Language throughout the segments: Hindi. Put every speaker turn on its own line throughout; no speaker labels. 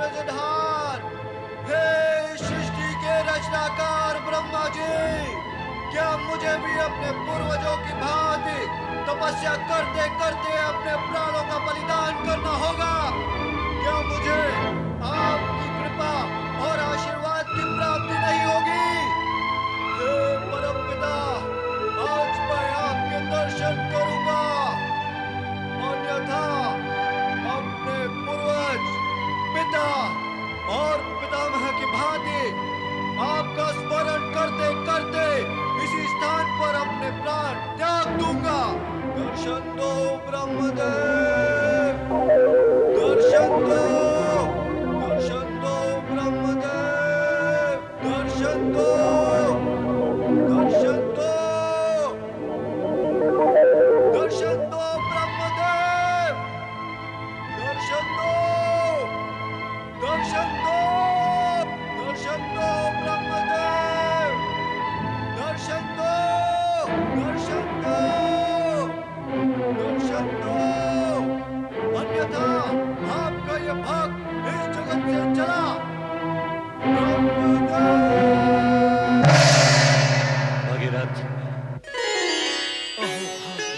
सृजनहार, हे सृष्टि के रचनाकार ब्रह्मा जी, क्या मुझे भी अपने पूर्वजों की भांति तपस्या करते करते अपने प्राणों का बलिदान करना होगा? क्या मुझे आपकी कृपा और आशीर्वाद की प्राप्ति नहीं होगी? हे परमपिता, आज मैं आपके दर्शन करूंगा, अन्यथा अपने पूर्वज, पिता और पितामह की भांति आपका स्मरण करते करते इसी स्थान पर अपने प्राण त्याग दूंगा। दर्शन दो ब्रह्मदेव, दर्शन दो, दर्शन दो ब्रह्मदेव, दर्शन दो, दर्शन दो, दर्शन दो ब्रह्मदेव, दर्शन दो, दर्शन दो, दर्शन दो ब्रह्मदेव, दर्शन दो, दर्शन दो, दर्शन दो, अन्यथा आपका ये भक्त इस जगत से चला।
भगीरथ,
अहो भाग्य,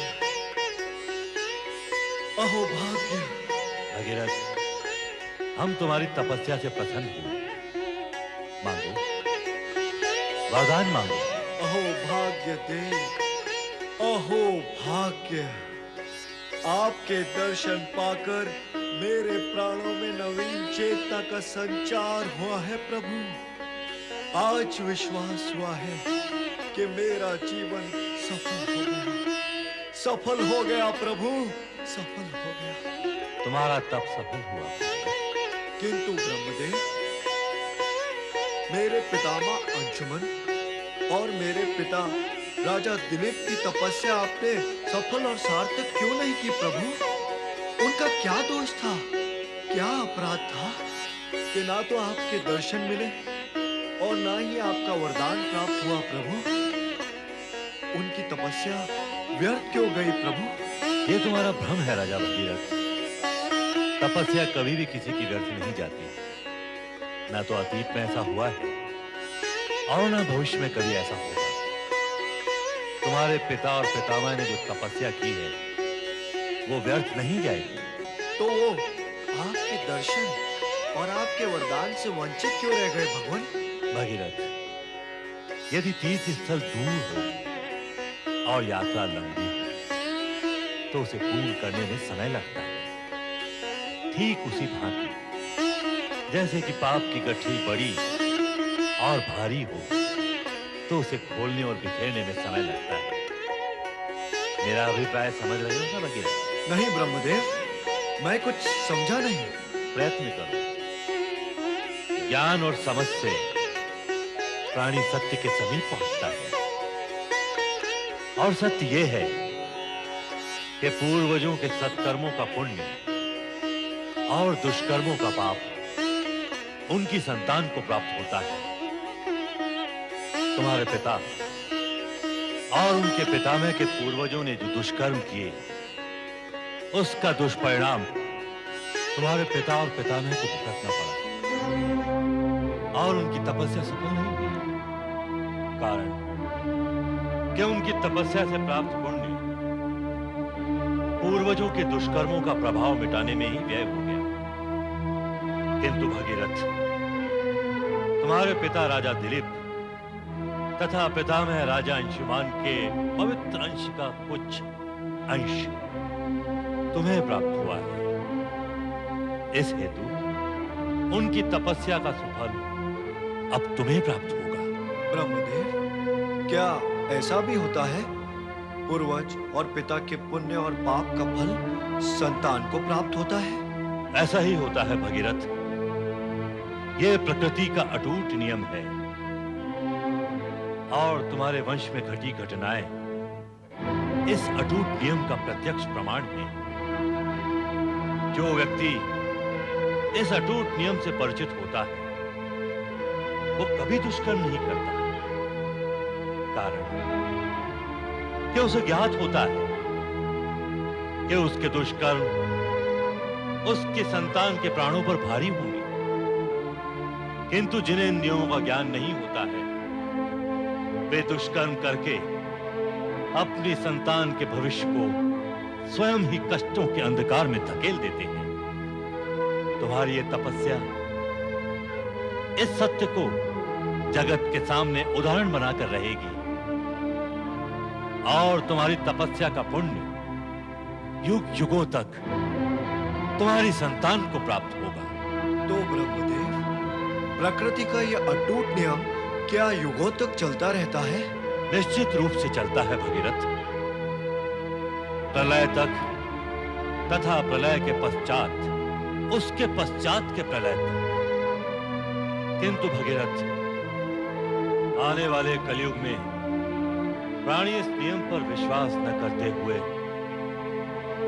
अहो भाग्य।
भगीरथ, हम तुम्हारी तपस्या से प्रसन्न हुए। मांगो, वरदान मांगो।
अहो भाग्य देव, अहो भाग्य, आपके दर्शन पाकर मेरे प्राणों में नवीन चेतना का संचार हुआ है प्रभु। आज विश्वास हुआ है कि मेरा जीवन सफल हो गया, सफल हो गया प्रभु, सफल हो गया।
तुम्हारा तप सफल हुआ।
किंतु ब्रह्मदेव, मेरे पितामह अंशुमन और मेरे पिता राजा दिलीप की तपस्या आपने सफल और सार्थक क्यों नहीं की प्रभु? उनका क्या दोष था, क्या अपराध था कि ना तो आपके दर्शन मिले और ना ही आपका वरदान प्राप्त हुआ प्रभु? उनकी तपस्या व्यर्थ क्यों गई प्रभु?
ये तुम्हारा भ्रम है राजा भगीरथ। तपस्या कभी भी किसी की व्यर्थ नहीं जाती। ना तो अतीत में ऐसा हुआ है और ना भविष्य में कभी ऐसा होगा। तुम्हारे पिता और पितामह ने जो तपस्या की है वो व्यर्थ नहीं जाएगी।
तो वो आपके दर्शन और आपके वरदान से वंचित क्यों रह गए भगवान?
भगीरथ, यदि तीर्थ स्थल दूर हो और यात्रा लंबी हो तो उसे पूर्ण करने में समय लगता है। ठीक उसी भांति जैसे कि पाप की गठरी बड़ी और भारी हो तो उसे खोलने और बिखेरने में समय लगता है। मेरा अभिप्राय समझ रहे हो ना भगीरथ?
नहीं ब्रह्मदेव, मैं कुछ समझा नहीं।
प्रयत्न करो। ज्ञान और समझ से प्राणी सत्य के समीप पहुंचता है। और सत्य यह है कि पूर्वजों के सत्कर्मों का पुण्य और दुष्कर्मों का पाप उनकी संतान को प्राप्त होता है। तुम्हारे पिता और उनके पितामह के पूर्वजों ने जो दुष्कर्म किए उसका दुष्परिणाम तुम्हारे पिता और पितामह को भुगतना पड़ा और उनकी तपस्या सफल नहीं हुई। कारण कि उनकी तपस्या से प्राप्त पुण्य पूर्वजों के दुष्कर्मों का प्रभाव मिटाने में ही व्यय हो गया। किंतु भगीरथ, तुम्हारे पिता राजा दिलीप तथा पितामह राजा अंशुमान के पवित्र अंश का कुछ अंश तुम्हें प्राप्त हुआ है। इस हेतु उनकी तपस्या का सुफल अब तुम्हें प्राप्त होगा।
ब्रह्मदेव, क्या ऐसा भी होता है? पूर्वज और पिता के पुण्य और पाप का फल संतान को प्राप्त होता है?
ऐसा ही होता है भगीरथ। यह प्रकृति का अटूट नियम है और तुम्हारे वंश में घटी घटनाएं इस अटूट नियम का प्रत्यक्ष प्रमाण है। जो व्यक्ति इस अटूट नियम से परिचित होता है वो कभी दुष्कर्म नहीं करता। कारण कि उसे ज्ञात होता है कि उसके दुष्कर्म उसके संतान के प्राणों पर भारी होंगे। किंतु जिन्हें इन नियमों का ज्ञान नहीं होता है, वे दुष्कर्म करके अपनी संतान के भविष्य को स्वयं ही कष्टों के अंधकार में धकेल देते हैं। तुम्हारी ये तपस्या इस सत्य को जगत के सामने उदाहरण बनाकर रहेगी, और तुम्हारी तपस्या का पुण्य युग युगों तक तुम्हारी संतान को प्राप्त होगा।
तो ब्रह्मदेव, प्रकृति का यह अटूट नियम क्या युगों तक चलता रहता है?
निश्चित रूप से चलता है भगीरथ, प्रलय तक तथा प्रलय के पश्चात, उसके पश्चात के प्रलय तक। किंतु भगीरथ, आने वाले कलयुग में प्राणी इस नियम पर विश्वास न करते हुए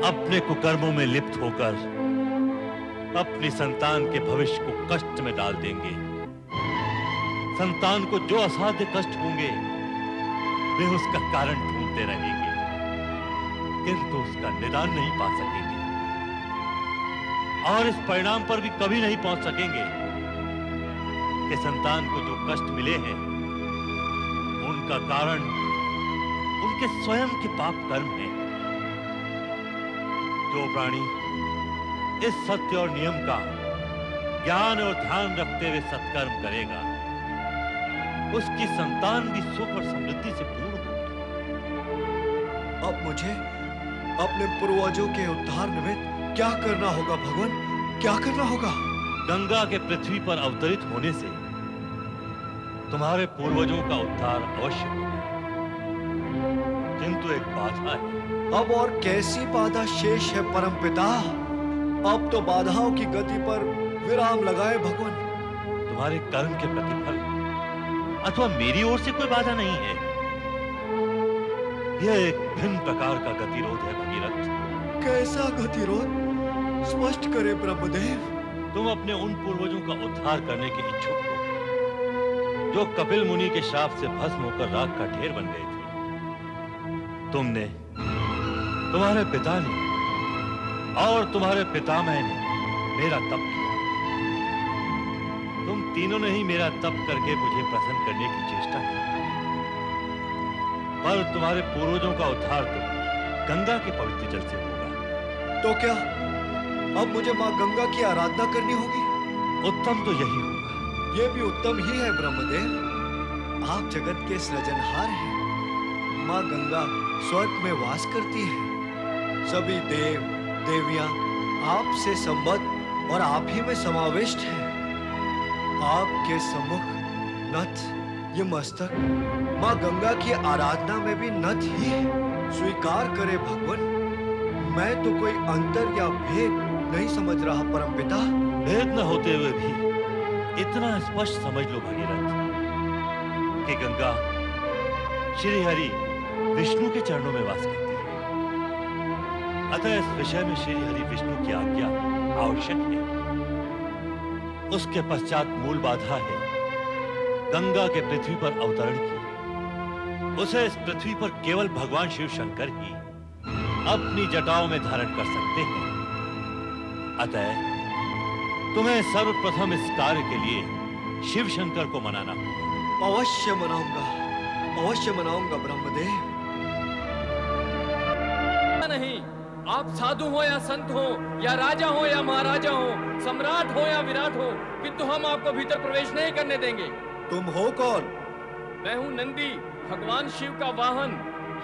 अपने कुकर्मों में लिप्त होकर अपनी संतान के भविष्य को कष्ट में डाल देंगे। संतान को जो असाध्य कष्ट होंगे वे उसका कारण ढूंढते रहेंगे, किंतु उसका निदान नहीं पा सकेंगे, और इस परिणाम पर भी कभी नहीं पहुंच सकेंगे कि संतान को जो कष्ट मिले हैं उनका कारण उनके स्वयं के पाप कर्म हैं। जो प्राणी इस सत्य और नियम का ज्ञान और ध्यान रखते हुए सत्कर्म करेगा, उसकी संतान भी सुख और समृद्धि से पूर्ण होगी।
अब मुझे अपने पूर्वजों के उद्धार निमित्त क्या करना होगा भगवान? क्या करना होगा?
गंगा के पृथ्वी पर अवतरित होने से तुम्हारे पूर्वजों का उद्धार अवश्य होगा, किंतु एक बाधा है।
अब और कैसी बाधा शेष है परमपिता? अब तो बाधाओं की गति पर विराम लगाए भगवान।
तुम्हारे कर्म के प्रतिफल अथवा मेरी ओर से कोई बाधा नहीं है। यह एक भिन्न प्रकार का गतिरोध है भगीरथ।
कैसा गतिरोध? स्पष्ट करे ब्रह्मदेव।
तुम अपने उन पूर्वजों का उद्धार करने के इच्छुक हो जो कपिल मुनि के श्राप से भस्म होकर राख का ढेर बन गए थे। तुमने, तुम्हारे पिता ने और तुम्हारे पितामह ने मेरा तप किया। तुम तीनों ने ही मेरा तप करके मुझे प्रसन्न करने की चेष्टा की, पर तुम्हारे पूर्वजों का उद्धार तो गंगा के पवित्र जल से होगा।
तो क्या अब मुझे माँ गंगा की आराधना करनी होगी?
उत्तम तो यही होगा।
ये भी उत्तम ही है ब्रह्मदेव। आप जगत के सृजनहार हैं। माँ गंगा स्वर्ग में वास करती है। सभी देव देवियां आपसे संबद्ध और आप ही में समाविष्ट हैं। आपके सम्मुख नथ, ये मस्तक माँ गंगा की आराधना में भी नथ ही है। स्वीकार करे भगवान, मैं तो कोई अंतर या भेद नहीं समझ रहा परमपिता।
भेद न होते हुए भी इतना स्पष्ट समझ लो भगीरथ कि गंगा श्री हरि विष्णु के चरणों में वास करती है। अतः इस विषय में श्री हरि विष्णु की आज्ञा आवश्यक है। उसके पश्चात मूल बाधा है गंगा के पृथ्वी पर अवतरण की। उसे इस पृथ्वी पर केवल भगवान शिव शंकर ही अपनी जटाओं में धारण कर सकते हैं। अतः तुम्हें सर्वप्रथम इस कार्य के लिए शिव शंकर को मनाना होगा।
अवश्य मनाऊंगा, अवश्य मनाऊंगा ब्रह्मदेव।
नहीं, आप साधु हो या संत हो या राजा हो या महाराजा हो, सम्राट हो या विराट हो, किंतु हम आपको भीतर प्रवेश नहीं करने देंगे।
तुम हो कौन?
मैं हूँ नंदी, भगवान शिव का वाहन।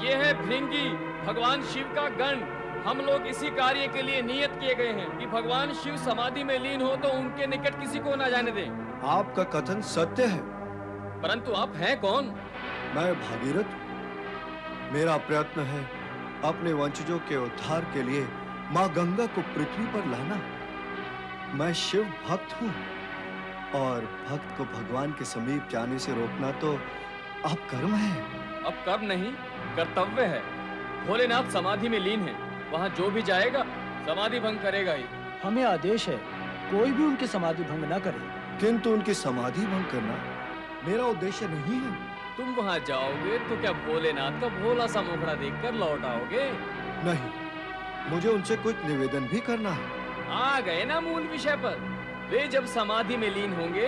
ये है भृंगी, भगवान शिव का गण। हम लोग इसी कार्य के लिए नियत किए गए हैं कि भगवान शिव समाधि में लीन हो तो उनके निकट किसी को न जाने दें।
आपका कथन सत्य है,
परंतु आप हैं कौन?
मैं भागीरथ। मेरा प्रयत्न है अपने वंशजों के उद्धार के लिए माँ गंगा को पृथ्वी पर लाना। मैं शिव भक्त हूँ, और भक्त को भगवान के समीप जाने से रोकना तो अब कर्म है।
अब कर्म नहीं, कर्तव्य है। भोलेनाथ समाधि में लीन है, वहाँ जो भी जाएगा समाधि भंग करेगा ही।
हमें आदेश है कोई भी उनकी समाधि भंग न करे।
किंतु उनकी समाधि भंग करना मेरा उद्देश्य नहीं है।
तुम वहाँ जाओगे तो क्या भोलेनाथ का भोला सा मुखड़ा देखकर लौट आओगे?
नहीं, मुझे उनसे कुछ निवेदन भी करना है।
आ गए ना मूल विषय पर। वे जब समाधि में लीन होंगे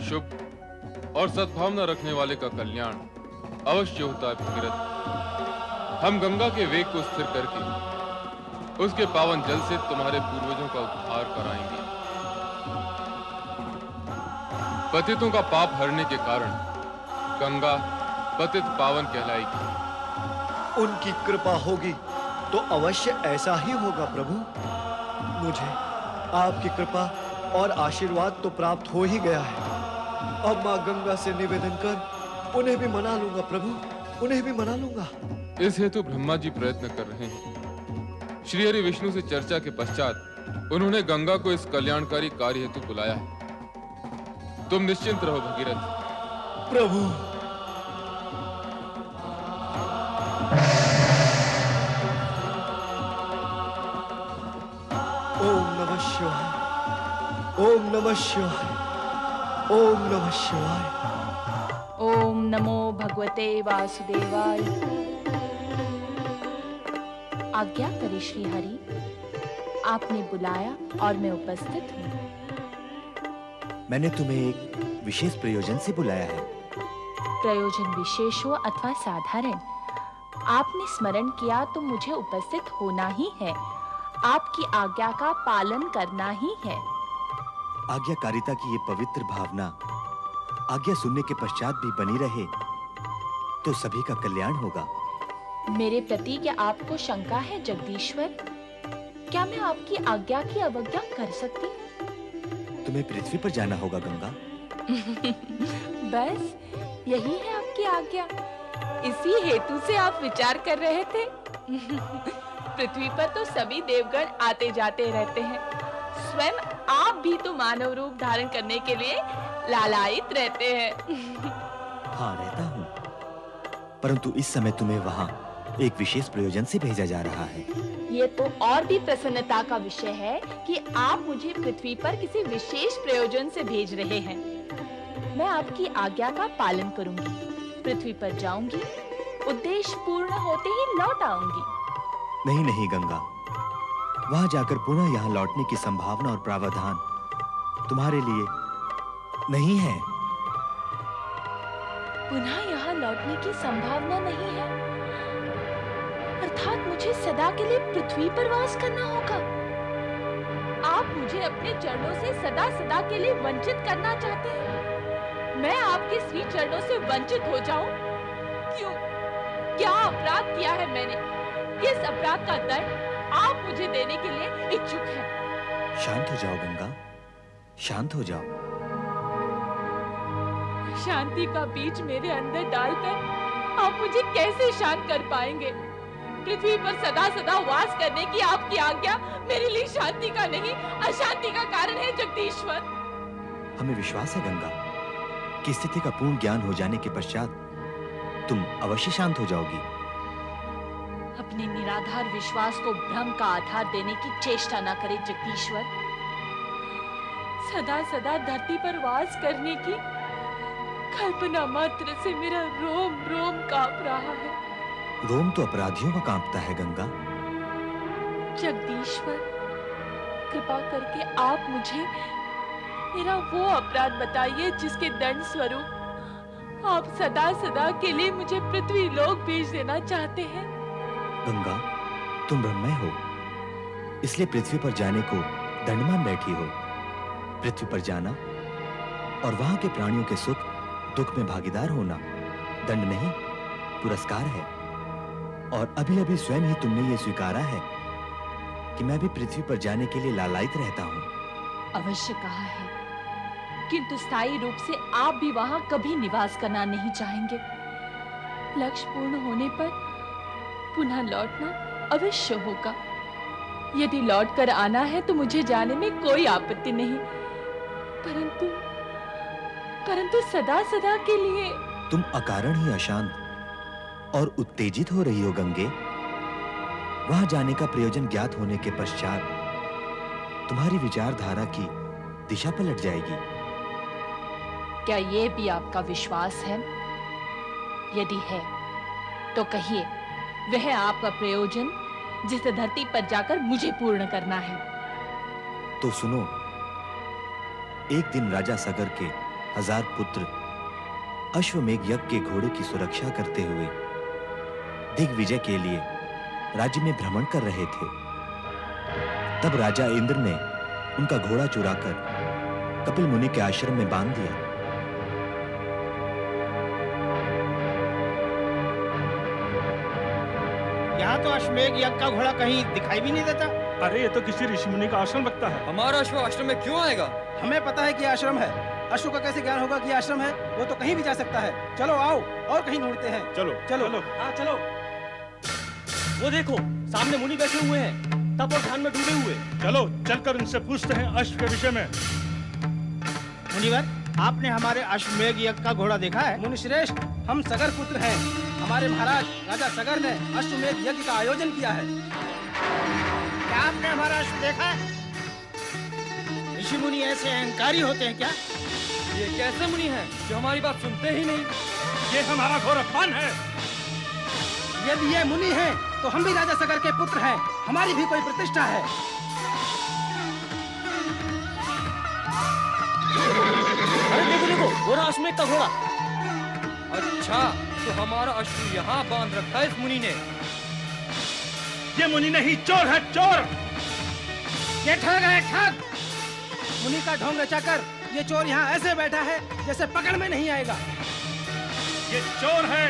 शुभ और सद्भावना रखने वाले का कल्याण अवश्य होता है भगीरथ। हम गंगा के वेग को स्थिर करके उसके पावन जल से तुम्हारे पूर्वजों का उद्धार कराएंगे। पतितों का पाप हरने के कारण गंगा पतित पावन कहलाएगी।
उनकी कृपा होगी तो अवश्य ऐसा ही होगा प्रभु। मुझे आपकी कृपा और आशीर्वाद तो प्राप्त हो ही गया है। अब माँ गंगा से निवेदन कर उन्हें भी मना लूंगा प्रभु, उन्हें भी मना लूंगा।
इस हेतु ब्रह्मा जी प्रयत्न कर रहे हैं। श्री हरि विष्णु से चर्चा के पश्चात उन्होंने गंगा को इस कल्याणकारी कार्य हेतु बुलाया है। तुम निश्चिंत रहो भगीरथ।
प्रभु ओम नमः शिवाय, ओम नमः शिवाय, ओम नमः शिवाय।
ओम नमो भगवते वासुदेवाय। आज्ञा करें श्री हरि, आपने बुलाया और मैं उपस्थित हूँ।
मैंने तुम्हें एक विशेष प्रयोजन से बुलाया है।
प्रयोजन विशेष हो अथवा साधारण, आपने स्मरण किया तो मुझे उपस्थित होना ही है। आपकी आज्ञा का पालन करना ही है।
आज्ञाकारिता की ये पवित्र भावना आज्ञा सुनने के पश्चात भी बनी रहे तो सभी का कल्याण होगा।
मेरे प्रति क्या आपको शंका है जगदीश्वर? क्या मैं आपकी आज्ञा की अवज्ञा कर सकती?
तुम्हें पृथ्वी पर जाना होगा गंगा।
बस यही है आपकी आज्ञा। इसी हेतु से आप विचार कर रहे थे। पृथ्वी पर तो सभी देवगण आते जाते रहते हैं। स्वयं आप भी तो मानव रूप धारण करने के लिए लालायित रहते हैं।
हाँ, रहता हूँ, परंतु इस समय तुम्हें वहाँ एक विशेष प्रयोजन से भेजा जा रहा है।
ये तो और भी प्रसन्नता का विषय है कि आप मुझे पृथ्वी पर किसी विशेष प्रयोजन से भेज रहे हैं। मैं आपकी आज्ञा का पालन करूंगी, पृथ्वी पर जाऊंगी, उद्देश्य पूर्ण होते ही लौट आऊंगी।
नहीं नहीं गंगा, वहां जाकर पुनः यहाँ लौटने की संभावना और प्रावधान तुम्हारे लिए नहीं है।
पुनः यहाँ लौटने की संभावना नहीं है, अर्थात मुझे सदा के लिए पृथ्वी पर वास करना होगा। आप मुझे अपने चरणों से सदा सदा के लिए वंचित करना चाहते हैं। मैं आपके श्री चरणों से वंचित हो जाऊं? क्यों? क्या अपराध किया है मैंने? किस अपराध का दंड आप मुझे देने के लिए इच्छुक हैं?
शांत हो जाओ गंगा, शांत हो जाओ।
शांति का बीज मेरे अंदर डालकर आप मुझे कैसे शांत कर पाएंगे? पृथ्वी पर सदा सदा वास करने की आपकी आज्ञा मेरे लिए शांति का नहीं, अशांति का कारण है जगदीश्वर।
हमें विश्वास है गंगा कि स्थिति का पूर्ण ज्ञान हो जाने के पश्चात तुम अवश्य शांत हो जाओगी।
अपने निराधार विश्वास को भ्रम का आधार देने की चेष्टा न करें जगदीश्वर। सदा सदा धरती पर वास करने की कल्पना मात्र से मेरा रोम रोम कांप रहा है।
रोम तो अपराधियों का कांपता है गंगा।
जगदीश्वर, कृपा करके आप मुझे मेरा वो अपराध बताइए जिसके दंड स्वरूप आप सदा सदा के लिए मुझे पृथ्वी लोक भेज देना चाहते हैं।
गंगा, तुम ब्रह्ममय हो, इसलिए पृथ्वी पर जाने को दंड मान बैठी हो। पृथ्वी पर जाना और वहां के प्राणियों के सुख दुख में भागीदार होना दंड नहीं, पुरस्कार है। और अभी अभी स्वयं ही तुमने ये स्वीकारा है कि मैं भी पृथ्वी पर जाने के लिए लालायित रहता हूँ।
अवश्य कहा है, किंतु स्थायी रूप से आप भी वहां कभी निवास करना नहीं चाहेंगे। लक्ष्य पूर्ण होने पर पुनः लौटना अवश्य होगा। यदि लौट कर आना है तो मुझे जाने में कोई आपत्ति नहीं, परंतु सदा सदा के लिए।
तुम अकारण ही अशांत और उत्तेजित हो रही हो गंगे। वहां जाने का प्रयोजन ज्ञात होने के पश्चात तुम्हारी विचारधारा की दिशा पलट जाएगी।
क्या यह भी आपका विश्वास है? यदि है तो कहिए, वह आपका प्रयोजन जिसे धरती पर जाकर मुझे पूर्ण करना है।
तो सुनो, एक दिन राजा सगर के 1000 पुत्र अश्वमेघ यज्ञ के घोड़े की सुरक्षा करते हुए दिग्विजय के लिए राज्य में भ्रमण कर रहे थे। तब राजा इंद्र ने उनका घोड़ा चुराकर कपिल मुनि के आश्रम में बांध दिया।
यहाँ तो अश्वमेघ यज्ञ का घोड़ा कहीं दिखाई भी नहीं देता।
अरे ये तो किसी ऋषि मुनि का आश्रम लगता है।
हमारा अश्व आश्रम में क्यों आएगा?
हमें पता है कि यह आश्रम है। अश्व का कैसे ज्ञान होगा कि यह आश्रम है? वो तो कहीं भी जा सकता है। चलो आओ और कहीं ढूंढते हैं।
चलो
चलो
हाँ चलो। वो देखो सामने मुनि बैठे हुए हैं, तप और ध्यान में डूबे हुए। चलो चलकर उनसे पूछते हैं अश्व के विषय में।
मुनिवर, आपने हमारे अश्वमेघ यज्ञ का घोड़ा देखा है? मुनि श्रेष्ठ, हम सगर पुत्र हैं। हमारे महाराज राजा सगर ने अश्वमेघ यज्ञ का आयोजन किया है। क्या आपने हमारा अश्व देखा है? ऋषि मुनि ऐसे अहंकारी होते हैं क्या?
ये कैसे मुनि हैं जो हमारी बात सुनते ही नहीं?
ये हमारा घोर अपमान है।
यदि ये मुनि हैं, तो हम भी राजा सगर के पुत्र हैं। हमारी भी कोई प्रतिष्ठा है।
अरे देखो देखो वो रहा अश्वमेघ का घोड़ा।
अच्छा, तो हमारा अश्व यहाँ बांध रखा है इस मुनि ने।
ये मुनि नहीं, चोर है चोर।
ये ठग है ठग। मुनि का ढोंग रचाकर ये चोर यहाँ ऐसे बैठा है जैसे पकड़ में नहीं आएगा।
ये चोर है,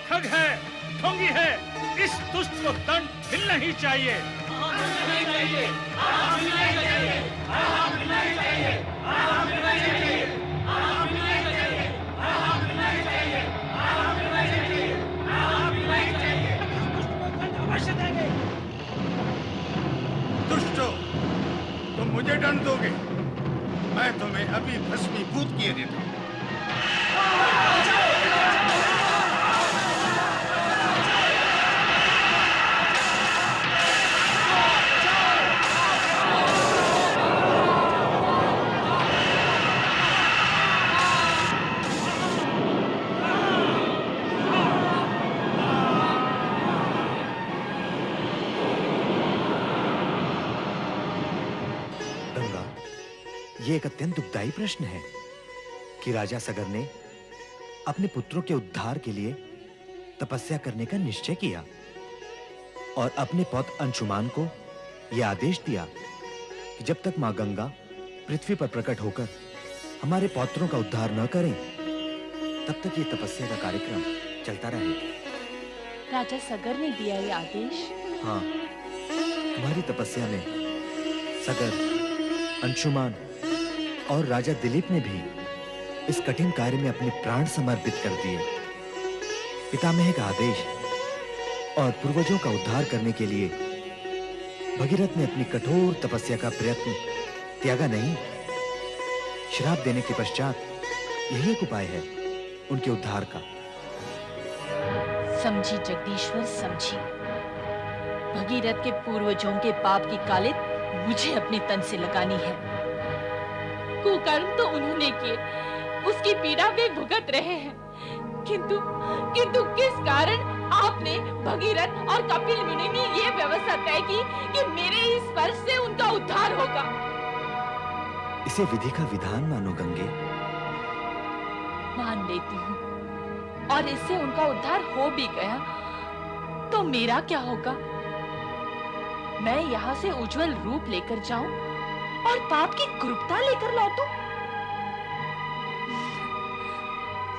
ठग है, ढोंगी है। इस दुष्ट को दंड मिलना ही चाहिए।
दुष्टो, तुम मुझे दंड दोगे? मैं तुम्हें अभी भस्मीभूत किए देता हूं।
ये एक अत्यंत दुखदाई प्रश्न है कि राजा सगर ने अपने पुत्रों के उद्धार के लिए तपस्या करने का निश्चय किया और अपने पौत्र अंशुमान को यह आदेश दिया कि जब तक मां गंगा पृथ्वी पर प्रकट होकर हमारे पौत्रों का उद्धार न करें, तब तक ये तपस्या का कार्यक्रम चलता रहे।
राजा सगर ने दिया ये आदेश?
हाँ, तुम्हारी तपस्या में सगर, अंशुमान और राजा दिलीप ने भी इस कठिन कार्य में अपने प्राण समर्पित कर दिए। पितामह का आदेश और पूर्वजों का उद्धार करने के लिए भगीरथ ने अपनी कठोर तपस्या का प्रयत्न त्यागा नहीं। श्राप देने के पश्चात यही एक उपाय है उनके उद्धार का।
समझी जगदीश्वर, समझी। भगीरथ के पूर्वजों के पाप की कालिख मुझे अपने तन से लगानी है। कुकर्म तो उन्होंने किए, उसकी पीड़ा वे भुगत रहे हैं, किंतु किस कारण आपने भगीरथ और कपिल मुनि ने ये व्यवस्था तय की कि मेरे इस स्पर्श से उनका उद्धार होगा?
इसे विधि का विधान मानो गंगे।
मान लेती हूँ, और इससे उनका उद्धार हो भी गया तो मेरा क्या होगा? मैं यहाँ से उज्जवल रूप लेकर जाऊं और पाप की कुरूपता लेकर लौटूं?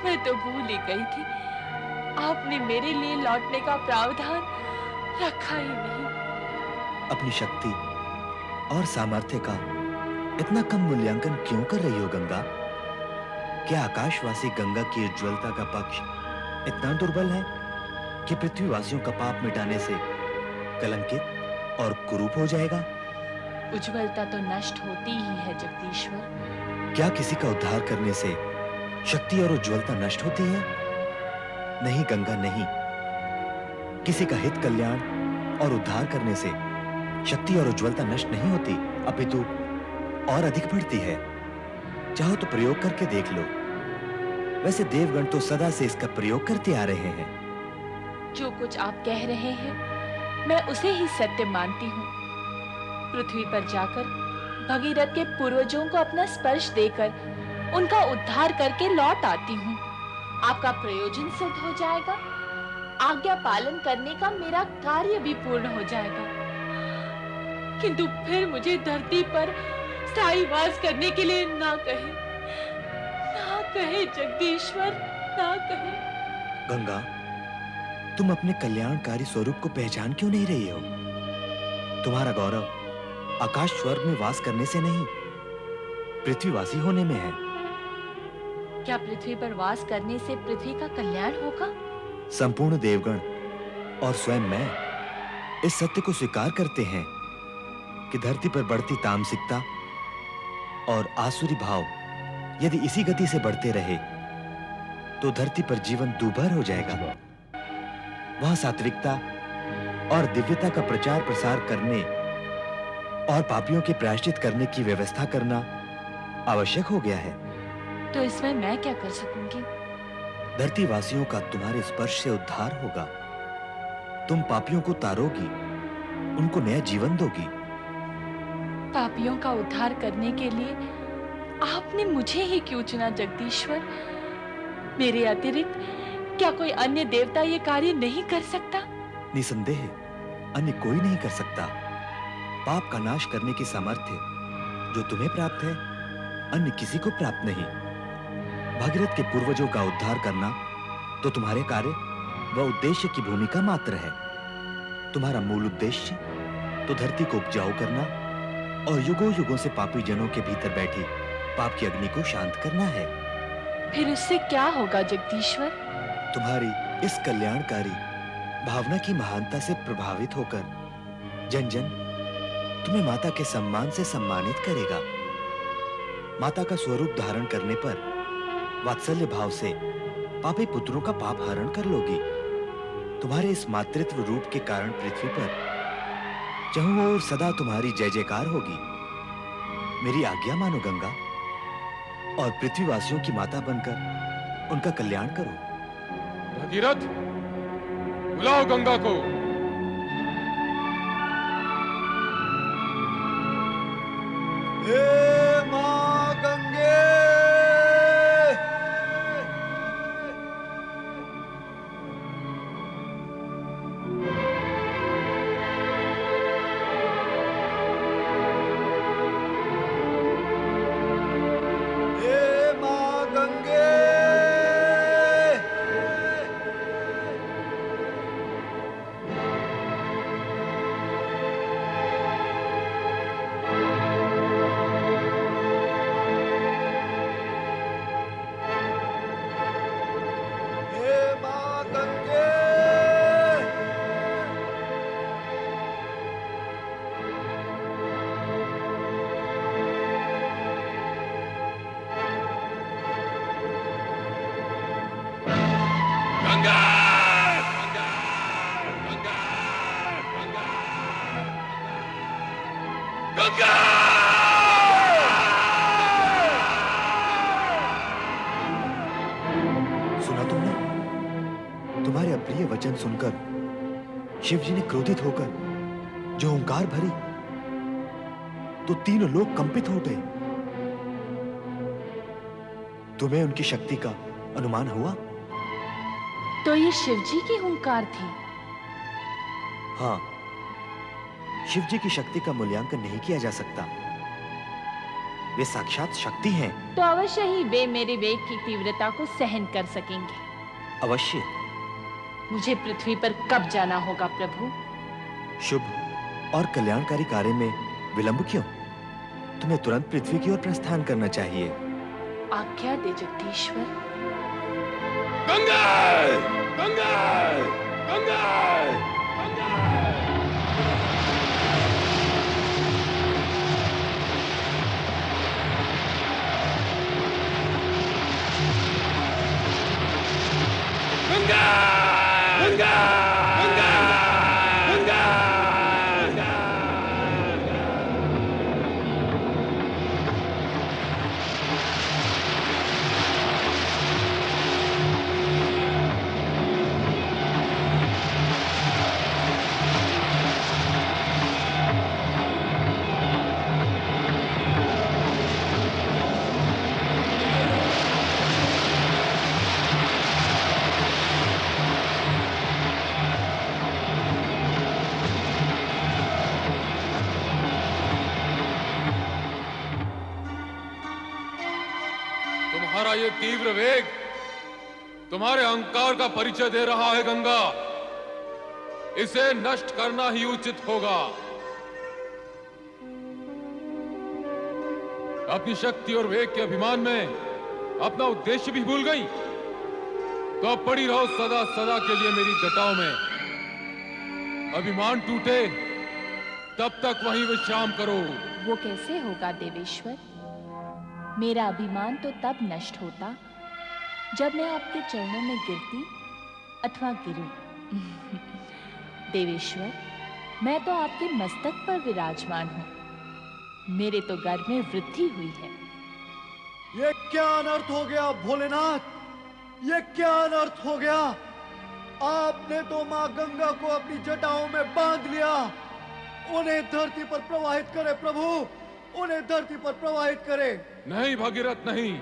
मैं तो भूल ही गई थी, आपने मेरे लिए लौटने का प्रावधान रखा ही नहीं।
अपनी शक्ति और सामर्थ्य का इतना कम मूल्यांकन क्यों कर रही हो गंगा? क्या आकाशवासी गंगा की उज्ज्वलता का पक्ष इतना दुर्बल है कि पृथ्वीवासियों का पाप मिटाने से कलंकित और कुरूप हो जाएगा?
उज्ज्वलता तो नष्ट होती ही है जगदीश्वर।
क्या किसी का उद्धार करने से शक्ति और उज्ज्वलता नष्ट होती है? नहीं गंगा, नहीं। किसी का हित, कल्याण और उद्धार करने से शक्ति और उज्ज्वलता नष्ट नहीं होती, अपितु और अधिक बढ़ती है। चाहो तो प्रयोग करके देख लो। वैसे देवगण तो सदा से इसका प्रयोग करते आ रहे हैं।
जो कुछ आप कह रहे हैं मैं उसे ही सत्य मानती हूँ। पृथ्वी पर जाकर भगीरथ के पूर्वजों को अपना स्पर्श देकर उनका उद्धार करके लौट आती हूँ। आपका प्रयोजन सिद्ध हो जाएगा, आज्ञा पालन करने का मेरा कार्य भी पूर्ण हो जाएगा। किंतु फिर मुझे धरती पर स्थायी वास करने के लिए ना कहे जगदीश्वर, ना कहे।
गंगा, तुम अपने कल्याणकारी स्वरूप को पहचान क्यों नहीं रही हो? तुम्हारा गौरव आकाश स्वर्ग में वास करने से नहीं, पृथ्वीवासी होने में है।
क्या पृथ्वी पर वास करने से पृथ्वी का कल्याण होगा?
संपूर्ण देवगण और स्वयं मैं इस सत्य को स्वीकार करते हैं कि धरती पर बढ़ती तामसिकता और आसुरी भाव यदि इसी गति से बढ़ते रहे तो धरती पर जीवन दूभर हो जाएगा। वहां सात्विकता और दिव्यता का प्रचार प्रसार करने और पापियों के प्रायश्चित करने की व्यवस्था करना आवश्यक हो गया है।
तो इसमें मैं क्या कर सकूंगी?
धरती वासियों का तुम्हारे स्पर्श से उद्धार होगा। तुम पापियों को तारोगी, उनको नया जीवन दोगी।
पापियों का उद्धार करने के लिए आपने मुझे ही क्यों चुना जगदीश्वर? मेरे अतिरिक्त क्या कोई अन्य देवता ये कार्य नहीं कर सकता?
निसंदेह अन्य कोई नहीं कर सकता। पाप का नाश करने की सामर्थ्य जो तुम्हें प्राप्त है, अन्य किसी को प्राप्त नहीं। भागीरथ के पूर्वजों का उद्धार करना तो तुम्हारे कार्य व उद्देश्य की भूमिका मात्र है। तुम्हारा मूल उद्देश्य तो धरती को उपजाऊ करना और युगों युगों से पापी जनों के भीतर बैठी पाप की अग्नि को शांत करना है।
फिर उससे क्या होगा जगदीश्वर?
तुम्हारी इस कल्याणकारी भावना की महानता से प्रभावित होकर जन जन तुम्हें माता के सम्मान से सम्मानित करेगा। माता का स्वरूप धारण करने पर वात्सल्य भाव से पापी पुत्रों का पाप हरण कर लोगी। तुम्हारे इस मातृत्व रूप के कारण पृथ्वी पर चहुं ओर सदा तुम्हारी जय जयकार होगी। मेरी आज्ञा मानो गंगा, और पृथ्वीवासियों की माता बनकर उनका कल्याण करो।
भगीरथ, बुलाओ गंगा को।
हे मां गंगे, हे मां गंगे। हे मां गंगे।
सुना तुमने? तुम्हारे अप्रिय वचन सुनकर शिव जी ने क्रोधित होकर जो ओंकार भरी तो तीनों लोग कंपित हो गए। तुम्हें उनकी शक्ति का अनुमान हुआ?
तो ये शिवजी की हुंकार थी?
हाँ, शिव जी की शक्ति का मूल्यांकन नहीं किया जा सकता। वे साक्षात शक्ति हैं।
तो अवश्य ही वे मेरे वेग की तीव्रता को सहन कर सकेंगे।
अवश्य।
मुझे पृथ्वी पर कब जाना होगा प्रभु?
शुभ और कल्याणकारी कार्य में विलंब क्यों? तुम्हें तुरंत पृथ्वी की ओर प्रस्थान करना चाहिए।
आज्ञा दे जगदीश्वर।
गंगा! गंगा! गंगा! गंगा! गंगा! गंगा! गंगा! तुम्हारा ये तीव्र वेग तुम्हारे अहंकार का परिचय दे रहा है गंगा। इसे नष्ट करना ही उचित होगा। अपनी शक्ति और वेग के अभिमान में अपना उद्देश्य भी भूल गई, तो अब पड़ी रहो सदा सदा के लिए मेरी जटाओं में। अभिमान टूटे तब तक वहीं विश्राम करो।
वो कैसे होगा देवेश्वर? मेरा अभिमान तो तब नष्ट होता जब मैं आपके चरणों में गिरती अथवा गिरूं। देवेश्वर, मैं तो आपके मस्तक पर विराजमान हूं। मेरे तो गर्भ में वृद्धि हुई है।
ये क्या अनर्थ हो गया भोलेनाथ? ये क्या अनर्थ हो गया? आपने तो मां गंगा को अपनी जटाओं में बांध लिया। उन्हें धरती पर प्रवाहित करे प्रभु, उन्हें धरती पर प्रवाहित करे।
नहीं भगीरथ नहीं,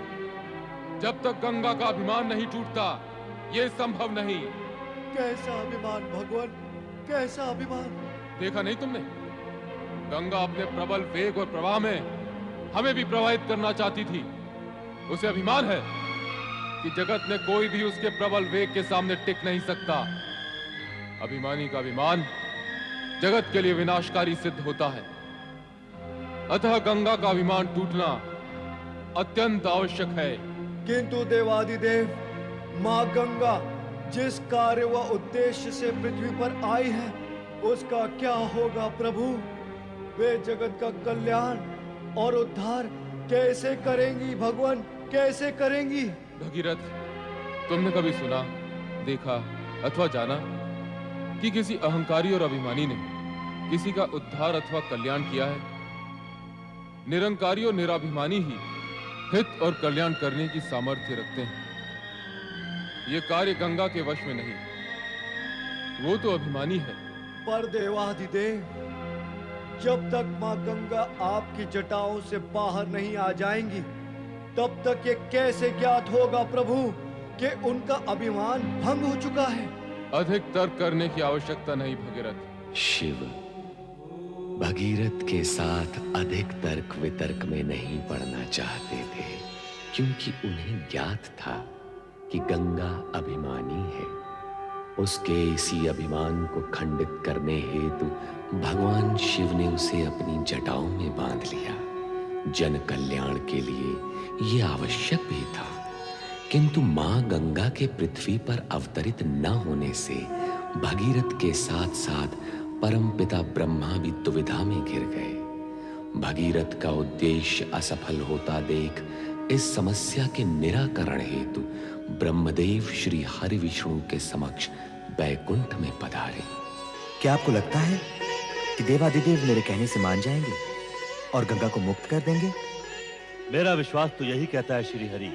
जब तक गंगा का अभिमान नहीं टूटता ये संभव नहीं।
कैसा अभिमान भगवान, कैसा अभिमान?
देखा नहीं तुमने? गंगा अपने प्रबल वेग और प्रवाह में हमें भी प्रवाहित करना चाहती थी। उसे अभिमान है कि जगत में कोई भी उसके प्रबल वेग के सामने टिक नहीं सकता। अभिमानी का अभिमान जगत के लिए विनाशकारी सिद्ध होता है। अतः गंगा का अभिमान टूटना अत्यंत आवश्यक है।
किंतु देवादिदेव, मां गंगा जिस कार्य व उद्देश्य से पृथ्वी पर आई है उसका क्या होगा प्रभु? वे जगत का कल्याण और उद्धार कैसे करेंगी भगवान, कैसे करेंगी?
भगीरथ, तुमने कभी सुना, देखा अथवा जाना कि किसी अहंकारी और अभिमानी ने किसी का उद्धार अथवा कल्याण किया है? निरंकारी और निराभिमानी ही हित और कल्याण करने की सामर्थ्य रखते हैं। ये कार्य गंगा के वश में नहीं, वो तो अभिमानी है।
पर देवाधिदेव, जब तक मां गंगा आपकी जटाओं से बाहर नहीं आ जाएंगी तब तक ये कैसे ज्ञात होगा प्रभु कि उनका अभिमान भंग हो चुका है?
अधिक तर्क करने की आवश्यकता नहीं भगीरथ।
शिव भगीरथ के साथ अधिक तर्क वितर्क में नहीं पड़ना चाहते थे, क्योंकि उन्हें ज्ञात था कि गंगा अभिमानी है। उसके इसी अभिमान को खंडित करने हेतु भगवान शिव ने उसे अपनी जटाओं में बांध लिया। जन कल्याण के लिए यह आवश्यक भी था, किंतु मां गंगा के पृथ्वी पर अवतरित न होने से भगीरथ के साथ साथ परमपिता ब्रह्मा भी दुविधा में घिर गए। भगीरथ का उद्देश्य असफल होता देख इस समस्या के निराकरण हेतु ब्रह्मदेव श्री हरि विष्णु के समक्ष बैकुंठ में पधारे।
क्या आपको लगता है कि देवादिदेव मेरे कहने से मान जाएंगे और गंगा को मुक्त कर देंगे?
मेरा विश्वास तो यही कहता है श्री हरि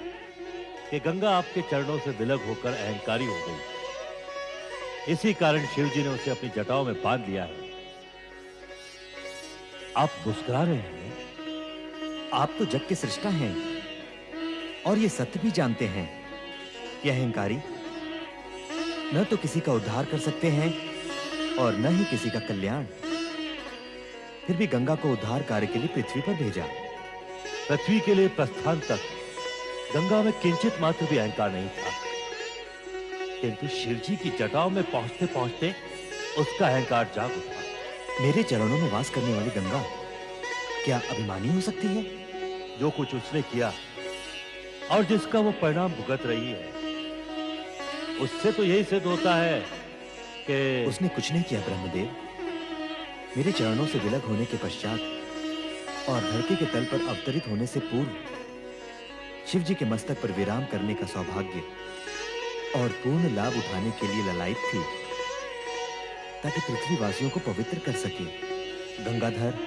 कि गंगा आपके चरणों से विलग होकर अहंकारी हो गई। इसी कारण शिव जी ने उसे अपनी जटाओं में बांध लिया है। आप मुस्कुरा रहे हैं।
आप तो जग के सृष्टा हैं और ये सत्य भी जानते हैं कि अहंकारी न तो किसी का उद्धार कर सकते हैं और न ही किसी का कल्याण। फिर भी गंगा को उद्धार कार्य के लिए पृथ्वी पर भेजा।
पृथ्वी के लिए प्रस्थान तक गंगा में किंचित मात्र भी अहंकार नहीं था, किंतु शिव जी की जटाओं में पहुंचते पहुंचते उसका अहंकार जाग उठा।
मेरे चरणों में वास करने वाली गंगा क्या अभिमानी हो सकती है?
जो कुछ उसने किया और जिसका वो परिणाम भुगत रही है, उससे तो यही सिद्ध होता है कि
उसने कुछ नहीं किया ब्रह्मदेव। मेरे चरणों से विलग होने के पश्चात और धरती के तल पर अवतरित होने से पूर्व शिव जी के मस्तक पर विराम करने का सौभाग्य और पूर्ण लाभ उठाने के लिए ललायित थी, ताकि पृथ्वीवासियों को पवित्र कर सके। गंगाधर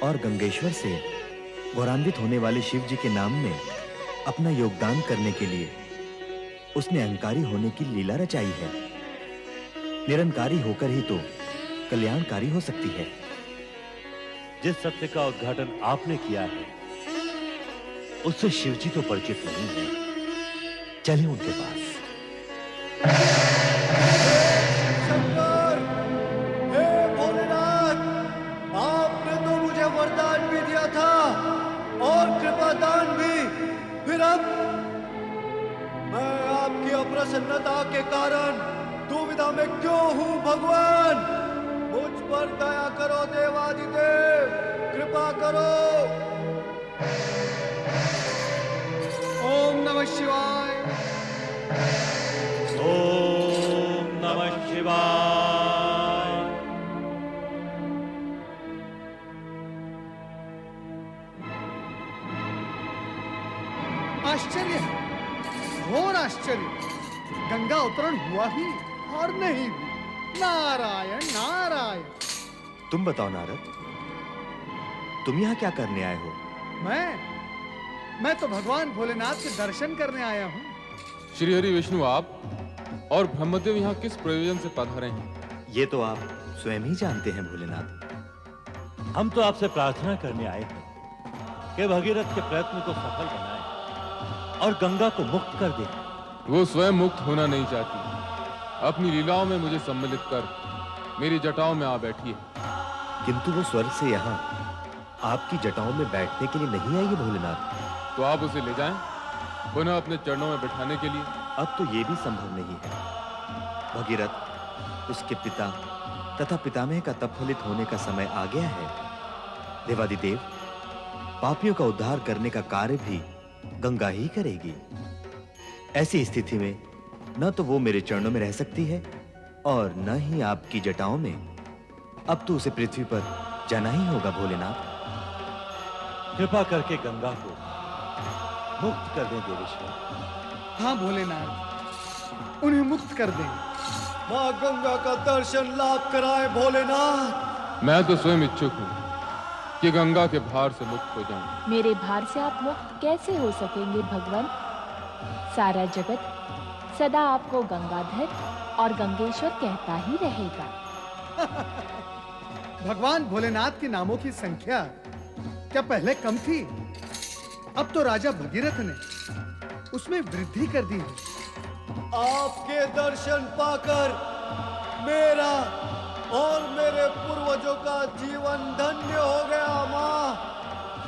और गंगेश्वर से गौरवान्वित होने वाले शिव जी के नाम में अपना योगदान करने के लिए उसने अहंकारी होने की लीला रचाई है। निरंकारी होकर ही तो कल्याणकारी हो सकती है।
जिस सत्य का उद्घाटन आपने किया है उससे शिव जी तो परिचित नहीं है। चलें उनके पास।
शंकर, हे भोलेनाथ, आपने तो मुझे वरदान भी दिया था और कृपादान भी, फिर अब प्रसन्नता के कारण दुविधा में क्यों हूँ भगवान? मुझ पर दया करो देवादिदेव, कृपा करो।
ओम नमः शिवाय।
ओम नमः शिवाय।
आश्चर्य है, घोर आश्चर्य। गंगा अवतरण हुआ ही और नहीं भी। नारायण नारायण।
तुम बताओ नारद, तुम यहाँ क्या करने आए हो?
मैं तो भगवान भोलेनाथ के दर्शन करने आया हूँ।
श्री हरि विष्णु, आप और ब्रह्मदेव यहाँ किस प्रयोजन से पधारे हैं?
ये तो आप स्वयं ही जानते हैं भोलेनाथ।
हम तो आपसे प्रार्थना करने आए हैं कि भगीरथ के प्रयत्न को सफल बनाएं और गंगा को मुक्त कर दें।
वो स्वयं मुक्त होना नहीं चाहती, अपनी लीलाओं में मुझे सम्मिलित कर मेरी जटाओं में आ बैठी है।
किंतु वो स्वर्ग से यहाँ आपकी जटाओं में बैठने के लिए नहीं आई है भोलेनाथ।
तो आप उसे ले जाएं, पुनः अपने चरणों में बिठाने के लिए।
अब तो ये भी संभव नहीं है। भगीरथ, उसके पिता तथा पितामह का तप फलित होने का समय आ गया है। देवादिदेव, पापियों का उद्धार करने का कार्य भी गंगा ही करेगी। ऐसी स्थिति में न तो वो मेरे चरणों में रह सकती है और न ही आपकी जटाओं में। अब तो उसे पृथ्वी पर जाना ही होगा भोलेनाथ।
कृपा करके गंगा को मुक्त कर दें देवेश्वर।
हाँ भोलेनाथ, उन्हें मुक्त कर दें।
माँ गंगा का दर्शन लाभ कराए भोलेनाथ।
मैं तो स्वयं इच्छुक हूँ कि गंगा के भार से मुक्त हो जाऊं।
मेरे भार से आप मुक्त कैसे हो सकेंगे भगवान? सारा जगत सदा आपको गंगाधर और गंगेश्वर कहता ही रहेगा।
भगवान भोलेनाथ के नामों की संख्या क्या पहले कम थी? अब तो राजा भगीरथ ने उसमें वृद्धि कर दी है।
आपके दर्शन पाकर मेरा और मेरे पूर्वजों का जीवन धन्य हो गया माँ,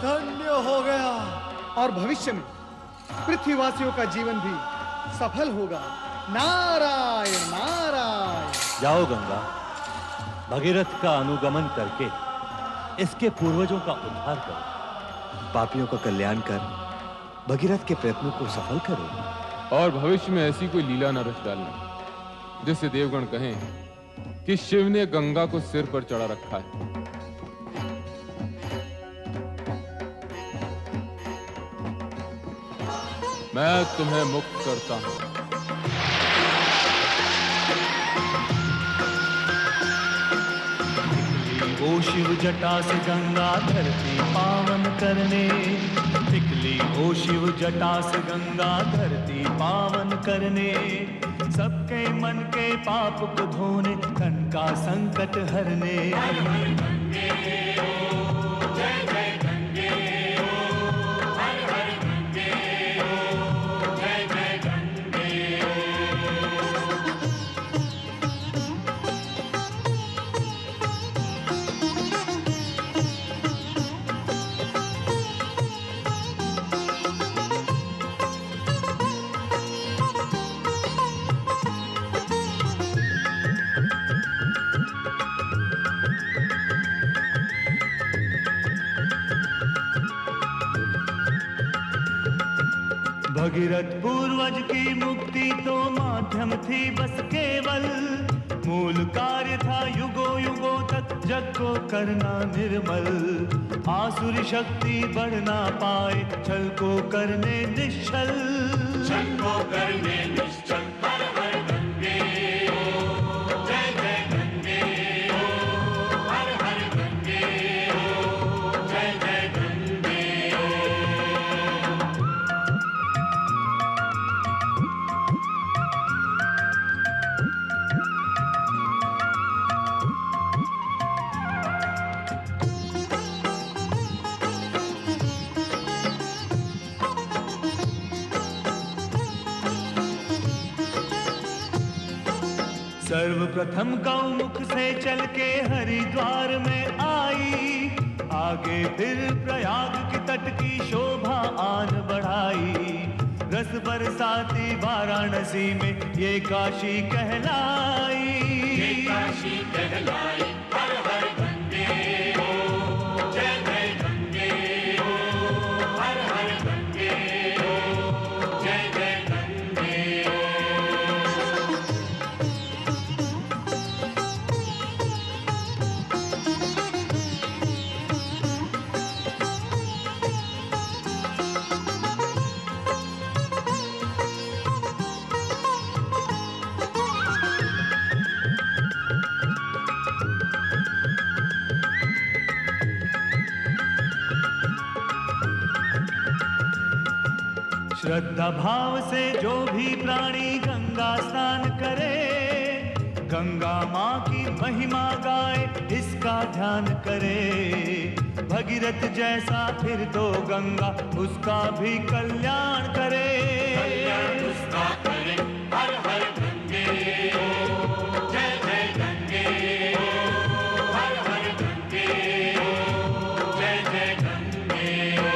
धन्य हो गया।
और भविष्य में पृथ्वीवासियों का जीवन भी सफल होगा। नारायण नारायण।
जाओ गंगा, भगीरथ का अनुगमन करके इसके पूर्वजों का उद्धार करो।
पापियों का कल्याण कर भगीरथ के प्रयत्नों को सफल करो।
और भविष्य में ऐसी कोई लीला न रच डालना जिससे देवगण कहें कि शिव ने गंगा को सिर पर चढ़ा रखा है। मैं तुम्हें मुक्त करता हूं।
ओ शिव जटा से गंगा धरती पावन करने, निकली ओ शिव जटा से गंगा धरती पावन करने, सबके मन के पाप को धोने, तन का संकट हरने। भगीरथ पूर्वज की मुक्ति तो माध्यम थी बस केवल, मूल कार्य था युगों युगों तक जग को करना निर्मल। आसुरी शक्ति बढ़ ना पाए छल को करने निश्चल, छल को करने निश्चल। हर हर गंगे ओ जय जय गंगे ओ, हर हर गंगे ओ जय जय गंगे सर्वप्रथम गौमुख से चल के हरिद्वार में आई, आगे फिर प्रयाग के तट की शोभा आन बढ़ाई। रस बरसाती वाराणसी में ये काशी कहलाई।
ये काशी कहलाई। हर हर गंगे हो, जय जय गंगे हो, हर हर गंगे हो, जय जय गंगे हो।
श्रद्धा भाव से जो भी प्राणी गंगा स्नान करे, गंगा माँ की महिमा गाए, इसका ध्यान करे। भगीरथ जैसा फिर तो गंगा उसका भी कल्याण करे।
कल्याण उसका करे। हर हर गंगे हो, जय जय गंगे हो, हर हर गंगे हो, जय जय गंगे हो।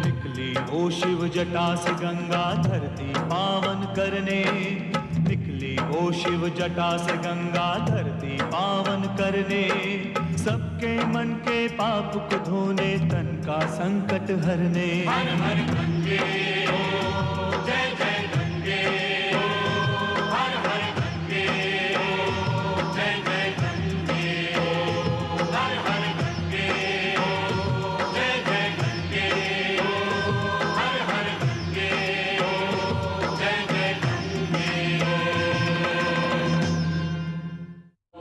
निकली ओ शिव जटा से गंगा धरती पावन करने, निकली ओ शिव जटा से गंगा धरती पावन करने। सबके मन के पाप को धोने, तन का संकट हरने।
हर हर गंगे